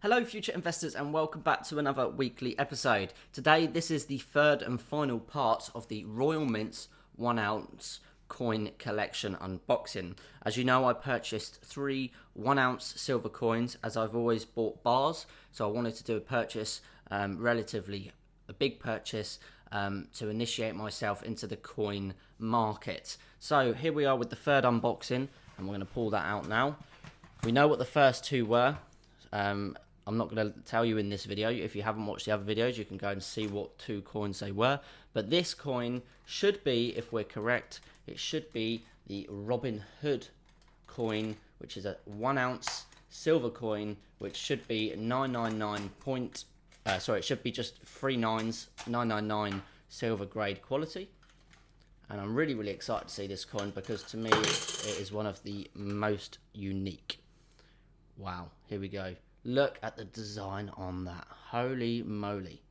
Hello future investors and welcome back to another weekly episode. Today this is the third and final part of the Royal Mint's 1 ounce coin collection unboxing. As you know, I purchased 3 1 ounce silver coins as I've always bought bars, so I wanted to do a purchase, relatively a big purchase to initiate myself into the coin market. So here we are with the third unboxing and we're going to pull that out now. We know what the first two were. I'm not going to tell you in this video. If you haven't watched the other videos, you can go and see what 2 coins they were. But this coin should be, if we're correct, it should be the Robin Hood coin, which is a 1 ounce silver coin, which should be 999 it should be just 999 silver grade quality. And I'm really excited to see this coin because to me it is one of the most unique. Wow, here we go. Look at the design on that. Holy moly.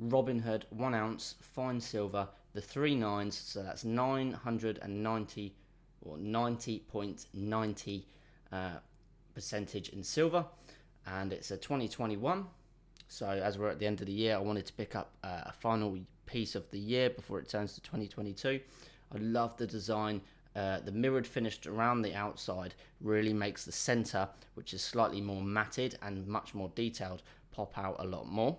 Robin Hood, 1 ounce, fine silver, the 3 nines, so that's 990 or 90.90 percentage in silver. And it's a 2021. So as we're at the end of the year, I wanted to pick up a final piece of the year before it turns to 2022. I love the design. The mirrored finish around the outside really makes the center, which is slightly more matted and much more detailed, pop out a lot more.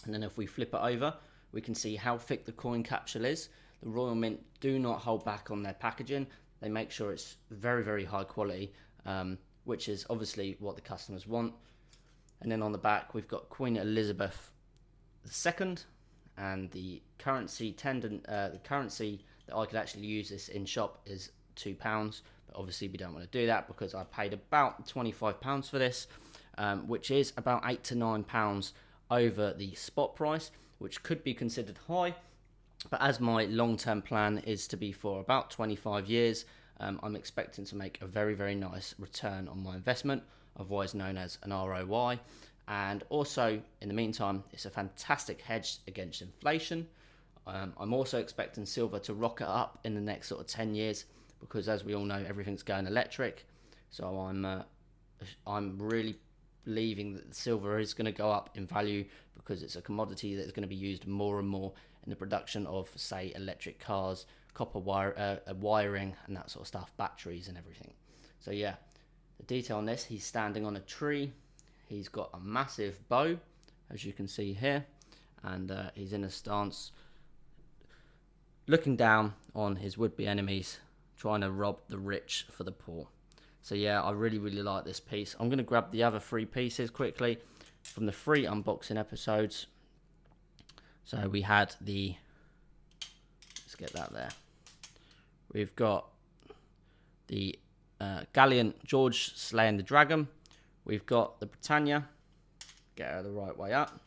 And then if we flip it over, we can see how thick the coin capsule is. The Royal Mint do not hold back on their packaging. They make sure it's very high quality, which is obviously what the customers want. And then on the back, we've got Queen Elizabeth II and the currency that I could actually use this in shop is £2, but obviously we don't want to do that because I paid about £25 for this, which is about £8 to £9 over the spot price, which could be considered high, but as my long-term plan is to be for about 25 years, I'm expecting to make a very nice return on my investment, otherwise known as an ROI. And also in the meantime, it's a fantastic hedge against inflation. I'm also expecting silver to rocket up in the next sort of 10 years because, as we all know, everything's going electric. So I'm really believing that silver is going to go up in value because it's a commodity that's going to be used more and more in the production of, say, electric cars, copper wiring and that sort of stuff, batteries and everything. So yeah, the detail on this, he's standing on a tree. He's got a massive bow, as you can see here, and he's in a stance looking down on his would-be enemies, trying to rob the rich for the poor. So yeah, I really like this piece. I'm going to grab the other 3 pieces quickly from the 3 unboxing episodes. So we had the, let's get that there. We've got the Valiant George slaying the dragon. We've got the Britannia, get her the right way up.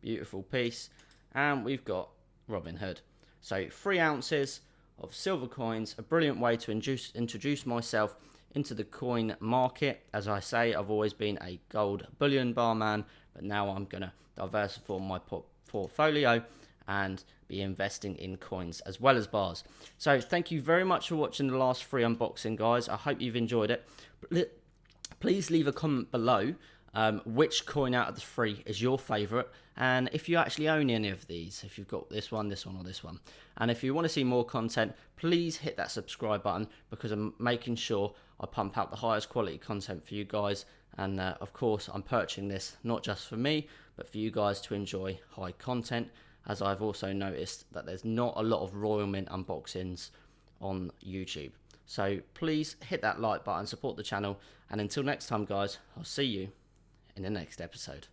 Beautiful piece. And we've got Robin Hood. So 3 ounces of silver coins, a brilliant way to introduce myself into the coin market. As I say, I've always been a gold bullion barman, but now I'm going to diversify my portfolio and be investing in coins as well as bars. So thank you very much for watching the last 3 unboxing, guys. I hope you've enjoyed it. Please leave a comment below which coin out of the 3 is your favorite, and if you actually own any of these, if you've got this one or this one. And if you want to see more content, please hit that subscribe button because I'm making sure I pump out the highest quality content for you guys. And of course, I'm purchasing this not just for me, but for you guys to enjoy high content, as I've also noticed that there's not a lot of Royal Mint unboxings on YouTube. So please hit that like button, support the channel, and until next time, guys, I'll see you in the next episode.